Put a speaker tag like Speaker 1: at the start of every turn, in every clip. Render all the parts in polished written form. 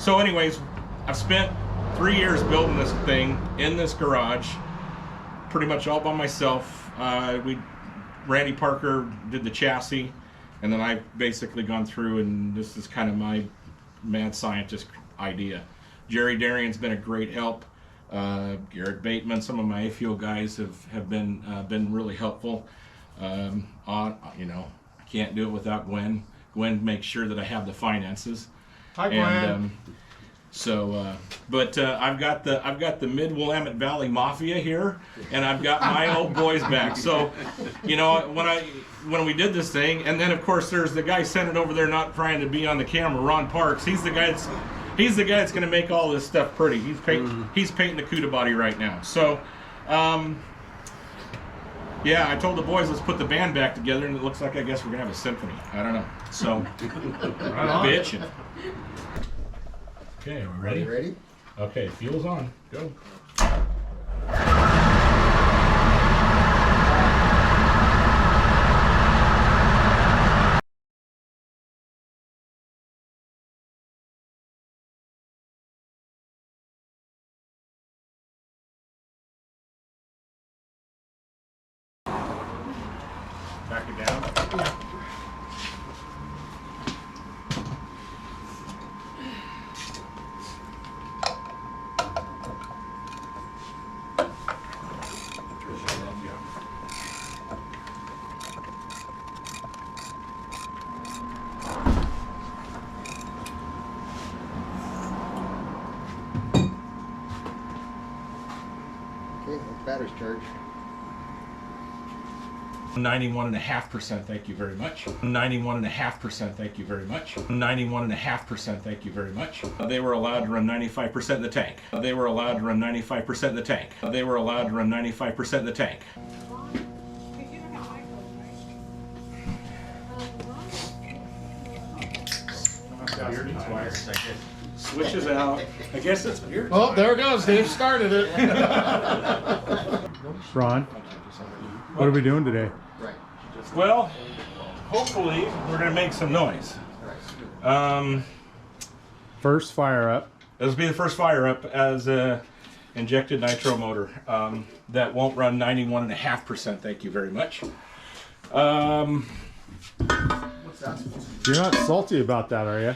Speaker 1: So anyways, I've spent 3 years building this thing in this garage, pretty much all by myself. Randy Parker did the chassis, and then I've basically gone through, and this is kind of my mad scientist idea. Jerry Darian's been a great help. Garrett Bateman, some of my A-Fuel guys have been really helpful. I can't do it without Gwen. Gwen makes sure that I have the finances.
Speaker 2: Hi, Gwen.
Speaker 1: I've got the Mid-Willamette Valley Mafia here, and I've got my old boys back. So, when we did this thing, and then of course there's the guy sitting over there not trying to be on the camera, Ron Parks. He's the guy that's going to make all this stuff pretty. He's painting the CUDA body right now. So, yeah, I told the boys let's put the band back together, and it looks like I guess we're gonna have a symphony. I don't know. So, bitch. Okay, are we ready?
Speaker 2: You ready?
Speaker 1: Okay, fuel's on. Go. Back it down.
Speaker 2: Yeah. Okay, that's battery's charged.
Speaker 1: 91.5%, thank you very much. 91.5%, thank you very much. 91.5%, thank you very much. They were allowed to run 95% in the tank. They were allowed to run 95% in the tank. They were allowed to run 95% in the tank. Switches out. I guess it's weird.
Speaker 2: Oh, there it goes. Dave started it.
Speaker 3: Ron, what are we doing today?
Speaker 2: Right.
Speaker 1: Well, hopefully we're going to make some noise.
Speaker 3: First fire up.
Speaker 1: This will be the first fire up as a injected nitro motor that won't run 91.5%. Thank you very much.
Speaker 2: What's that?
Speaker 3: You're not salty about that, are you?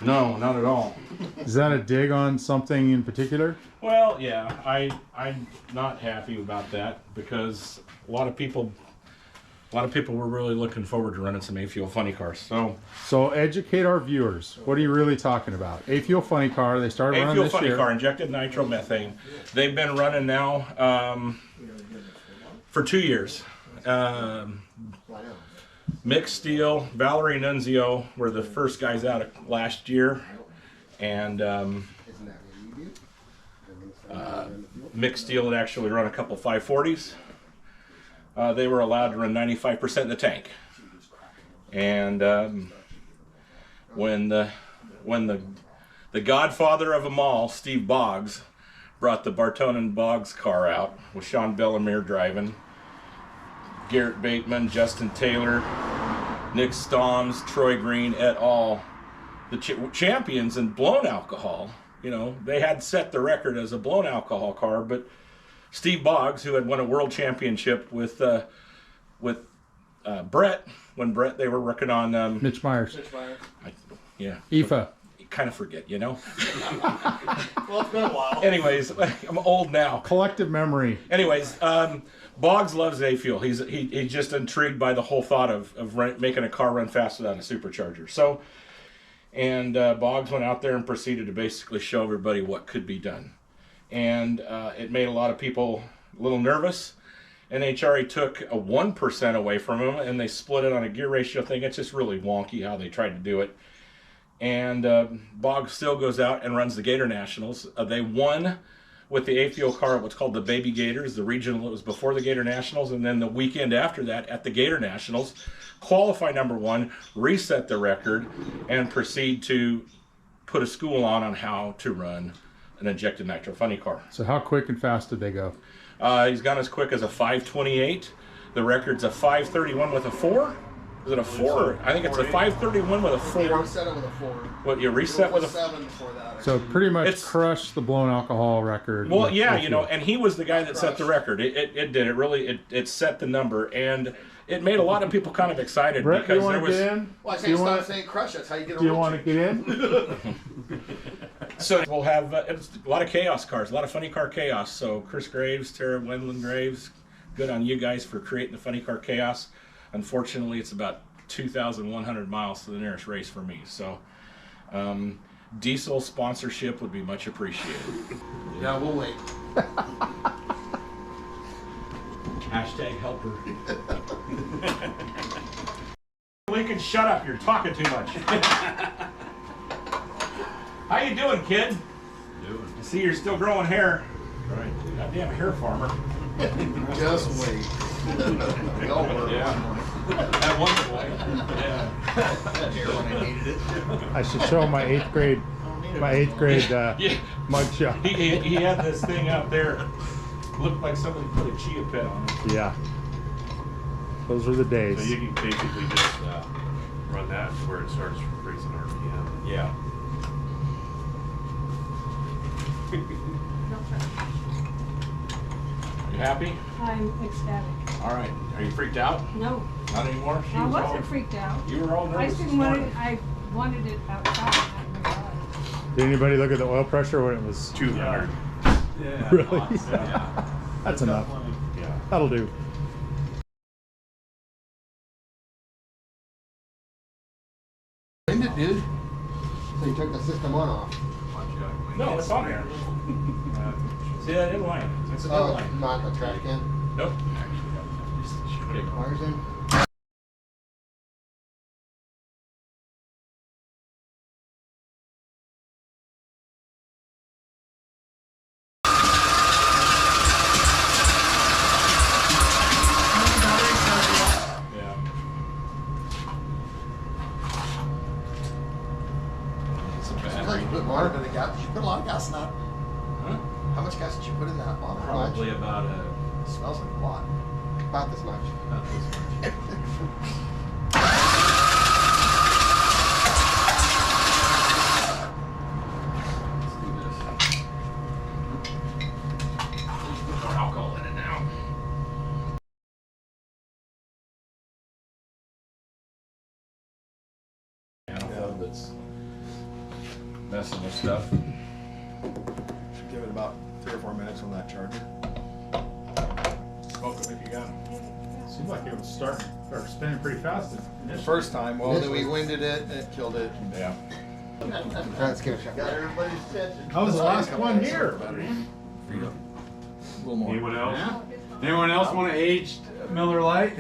Speaker 1: No, not at all.
Speaker 3: Is that a dig on something in particular?
Speaker 1: Well, yeah, I'm not happy about that because a lot of people were really looking forward to running some A-Fuel funny cars.
Speaker 3: So educate our viewers. What are you really talking about? A-Fuel funny car. They started running
Speaker 1: A-Fuel
Speaker 3: this
Speaker 1: funny
Speaker 3: year.
Speaker 1: car, injected nitromethane. They've been running now for 2 years. Mixed Steel, Valerie Nunzio were the first guys out last year, and Mixed Steel had actually run a couple 540s. They were allowed to run 95% in the tank, and when the godfather of them all, Steve Boggs, brought the Bartonen Boggs car out with Sean Bellemere driving, Garrett Bateman, Justin Taylor, Nick Stoms, Troy Green et al., the champions in blown alcohol. You know, they had set the record as a blown alcohol car, but Steve Boggs, who had won a world championship with Brett, when they were working on
Speaker 3: Mitch Myers.
Speaker 1: yeah,
Speaker 3: IFA.
Speaker 1: you kind of forget, you know.
Speaker 2: Well, it's been a while.
Speaker 1: Anyways, I'm old now.
Speaker 3: Collective memory.
Speaker 1: Anyways, Boggs loves A-Fuel. He's just intrigued by the whole thought of making a car run faster than a supercharger. So, and Boggs went out there and proceeded to basically show everybody what could be done. And it made a lot of people a little nervous. NHRA took a 1% away from him, and they split it on a gear ratio thing. It's just really wonky how they tried to do it. And Boggs still goes out and runs the Gator Nationals. They won with the A-Fuel car, what's called the Baby Gators, the regional. It was before the Gator Nationals, and then the weekend after that at the Gator Nationals, qualify #1, reset the record, and proceed to put a school on how to run an injected nitro funny car.
Speaker 3: So how quick and fast did they go?
Speaker 1: He's gone as quick as a 5:28. The record's a 5:31 with a 4. Is it a 4? I think it's a 531 with a 4.
Speaker 2: You reset it with a 4.
Speaker 1: What, you reset with a
Speaker 2: 7 before that.
Speaker 3: So pretty much
Speaker 1: It's-
Speaker 3: crushed the blown alcohol record.
Speaker 1: Well,
Speaker 3: with
Speaker 1: yeah,
Speaker 3: A
Speaker 1: you know,
Speaker 3: fuel.
Speaker 1: and he was the guy that set the record. It did. It really it set the number, and it made a lot of people kind of excited
Speaker 3: Brett,
Speaker 1: because
Speaker 3: you
Speaker 1: there
Speaker 3: want to
Speaker 1: was.
Speaker 3: get in?
Speaker 2: Well, I
Speaker 3: Do
Speaker 2: can't
Speaker 3: you
Speaker 2: stop
Speaker 3: want?
Speaker 2: saying crush. That's how you get a
Speaker 3: Do you
Speaker 2: road
Speaker 3: want to
Speaker 2: change.
Speaker 3: get in?
Speaker 1: So we'll have it's a lot of chaos cars, a lot of funny car chaos. So Chris Graves, Tara Wendland Graves, good on you guys for creating the funny car chaos. Unfortunately, it's about 2,100 miles to the nearest race for me. So diesel sponsorship would be much appreciated.
Speaker 2: Yeah, we'll wait.
Speaker 1: Hashtag helper. Lincoln, shut up! You're talking too much. How you doing, kid? I see you're still growing hair. Right. Goddamn hair farmer.
Speaker 2: Just wait. We all were.
Speaker 1: Yeah. At one point. Yeah.
Speaker 2: That hair when I needed it.
Speaker 3: I should show my eighth grade
Speaker 1: Yeah.
Speaker 3: mugshot.
Speaker 1: He had this thing out there. Looked like somebody put a chia pet on it.
Speaker 3: Yeah. Those were the days.
Speaker 4: So you can basically just run that to where it starts raising RPM.
Speaker 1: Yeah. Are you happy?
Speaker 5: I'm ecstatic.
Speaker 1: All right. Are you freaked out?
Speaker 5: No,
Speaker 1: Not anymore? She
Speaker 5: I
Speaker 1: was
Speaker 5: wasn't
Speaker 1: all-
Speaker 5: freaked out.
Speaker 1: You were all
Speaker 5: I
Speaker 1: nervous
Speaker 5: just
Speaker 1: this
Speaker 5: wanted,
Speaker 1: morning.
Speaker 5: I wanted it outside. not inside.
Speaker 3: Did anybody look at the oil pressure when it was
Speaker 4: 200.
Speaker 6: Yeah.
Speaker 3: really?
Speaker 6: Yeah.
Speaker 3: That's enough.
Speaker 4: Yeah.
Speaker 3: That'll do.
Speaker 2: Wind it, dude. So you took the system on off.
Speaker 1: No, it's on there. See that inline? It's an
Speaker 2: Oh,
Speaker 1: inline.
Speaker 2: not the track can.
Speaker 1: Nope. Okay.
Speaker 2: Wires in.
Speaker 1: Yeah. It's a
Speaker 2: Sounds like
Speaker 1: battery.
Speaker 2: you put more than the gas. Did you put a lot of gas in that?
Speaker 1: Huh?
Speaker 2: How much gas did you put in that bottle?
Speaker 6: Probably about
Speaker 2: It smells like a lot. About this much.
Speaker 6: this much. Let's do this.
Speaker 1: Put more alcohol in it now. Manifold that's messing with stuff.
Speaker 2: Should give it about 3 or 4 minutes on that charger.
Speaker 1: Smoke them if you got them.
Speaker 3: Seems like it was start spinning pretty fast.
Speaker 2: First time, well, then we winded it and it killed it.
Speaker 1: Yeah.
Speaker 2: Let's give it a shot. Got everybody's attention.
Speaker 3: That was the last one here.
Speaker 2: A little more.
Speaker 4: Anyone else?
Speaker 6: Anyone else want to aged Miller Lite?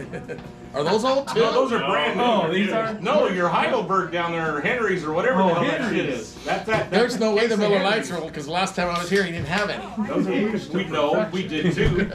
Speaker 2: Are those all two?
Speaker 1: No, those are brand new.
Speaker 6: Oh, these are?
Speaker 1: No, your Heidelberg down there, or Henry's, or whatever the hell that shit is. That.
Speaker 2: There's no way the Miller
Speaker 1: Henry's.
Speaker 2: Lights are old because last time I was here, he didn't have any.
Speaker 1: Those are, we know, we did too.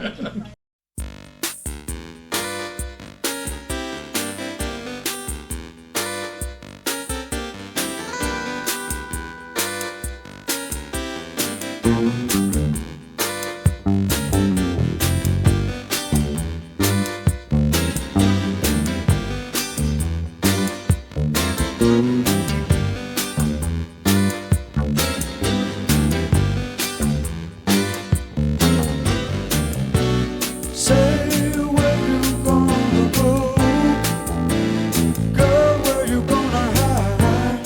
Speaker 7: Say where you gonna go, girl, where you gonna hide?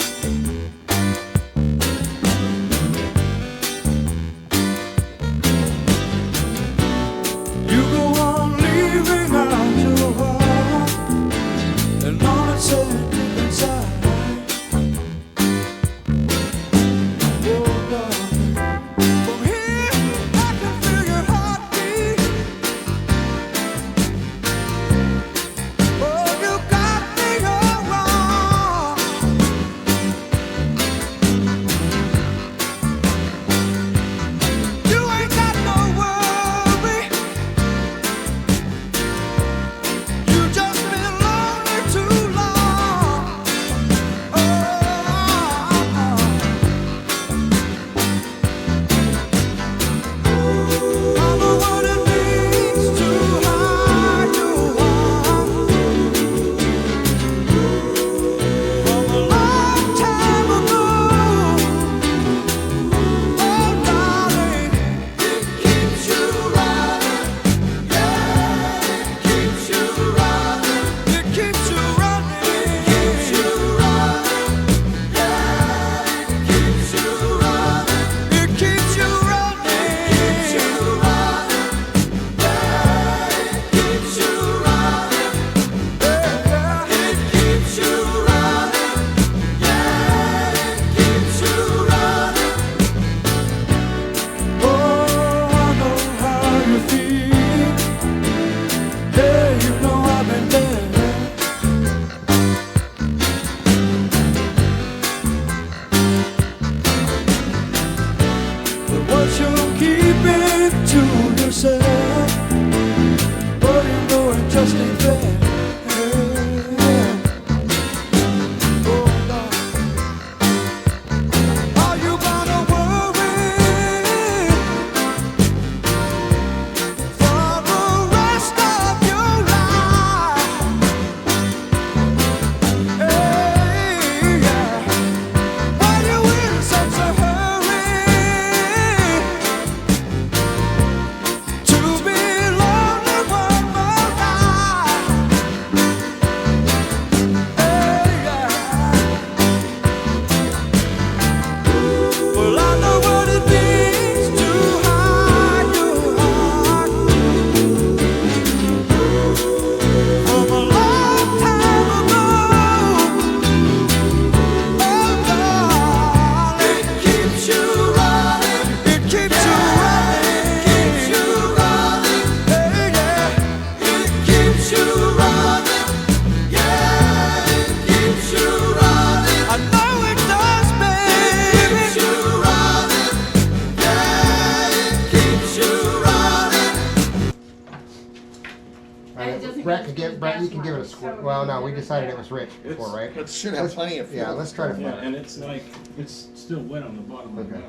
Speaker 2: give Brett. You can give it a score. Well, no, we decided it was rich before, right?
Speaker 8: It should have plenty of fuel.
Speaker 2: Yeah, let's try to
Speaker 1: Yeah,
Speaker 2: find
Speaker 1: and it's like, it's still wet on the bottom of the
Speaker 2: Okay.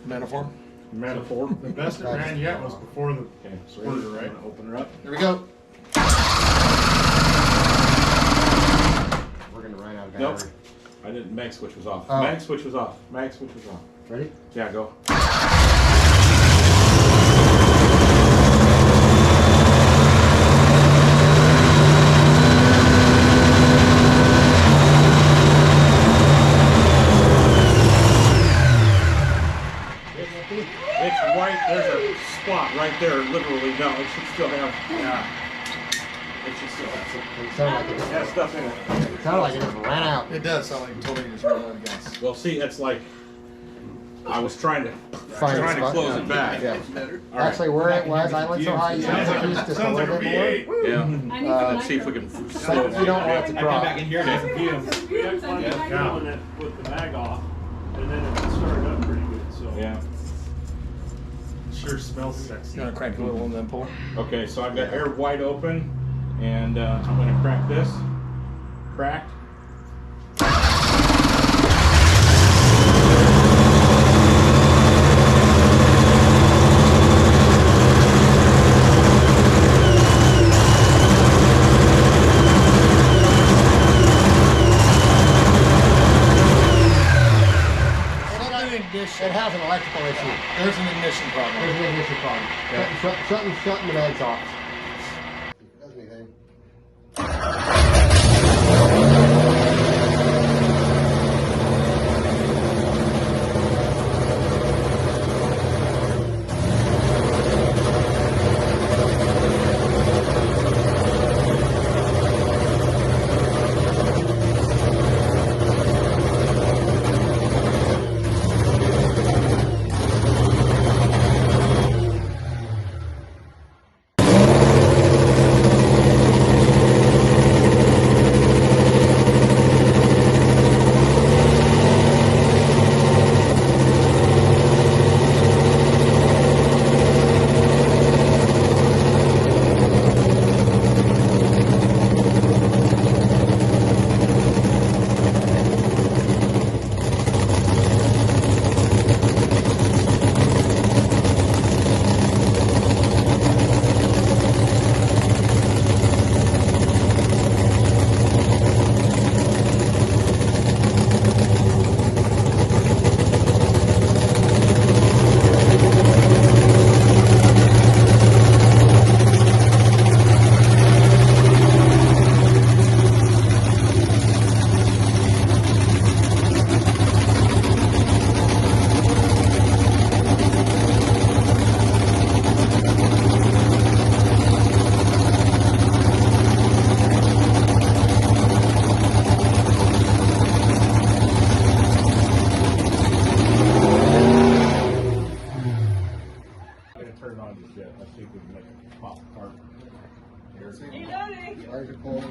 Speaker 1: manifold.
Speaker 8: Manifold.
Speaker 1: Manifold.
Speaker 6: The best it ran yet was before the
Speaker 1: Okay, so
Speaker 6: squirter,
Speaker 1: right?
Speaker 6: right?
Speaker 1: Open her up.
Speaker 8: Here we go.
Speaker 2: We're gonna run out of
Speaker 1: Nope.
Speaker 2: battery.
Speaker 1: I didn't. Mag switch was off.
Speaker 2: Oh.
Speaker 1: Mag switch was off. Mag switch was off.
Speaker 2: Ready?
Speaker 1: Yeah, go. It's right, there's a spot right there, literally, no, it should still have, yeah. It should still have some,
Speaker 2: It sounded like it.
Speaker 1: it has stuff in it.
Speaker 2: It sounded like it just ran out.
Speaker 8: It does sound like totally just ran out of gas.
Speaker 1: Well, see, it's like, I was trying to
Speaker 2: Find the spot.
Speaker 1: close it back.
Speaker 2: Yeah.
Speaker 1: All right.
Speaker 2: Actually, where it was, I went so high, you
Speaker 6: Sounds like
Speaker 2: used just a little bit more.
Speaker 1: Yeah,
Speaker 5: I need
Speaker 1: and
Speaker 5: some
Speaker 1: then see if we can slow
Speaker 2: But
Speaker 1: it
Speaker 2: you don't
Speaker 1: down.
Speaker 2: want it to drop.
Speaker 5: in here to fumes.
Speaker 6: Filling
Speaker 9: it with the mag off, and then it started up pretty good, so.
Speaker 1: Yeah,
Speaker 6: Sure smells sexy.
Speaker 8: You want to crank a little and then pull?
Speaker 1: okay, so I've got air wide open, and I'm gonna crack this. Cracked.
Speaker 2: It has an electrical issue.
Speaker 8: There's an ignition problem.
Speaker 2: There's an ignition problem. Shutting the mags off. Doesn't anything. Tires are cold.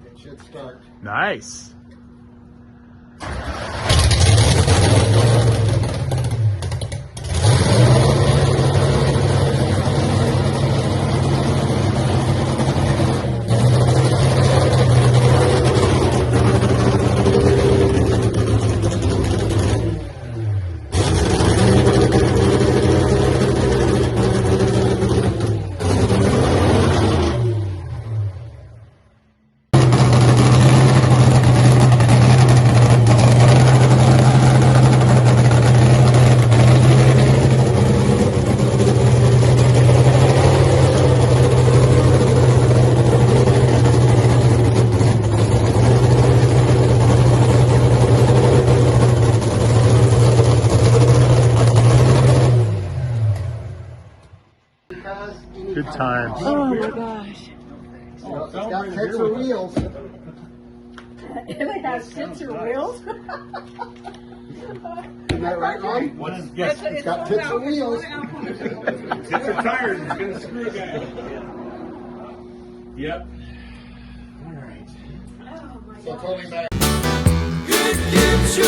Speaker 2: It should start.
Speaker 3: Nice. Good times.
Speaker 5: Oh my gosh.
Speaker 2: It's got tits or wheels.
Speaker 5: It has tits or wheels?
Speaker 2: Isn't that right, Ron?
Speaker 1: Yes.
Speaker 2: It's got tits or wheels.
Speaker 1: Tits are tired. It's gonna screw a guy. Yep. All right.
Speaker 5: Oh my
Speaker 8: So
Speaker 5: gosh.
Speaker 8: totally back.
Speaker 7: It gives you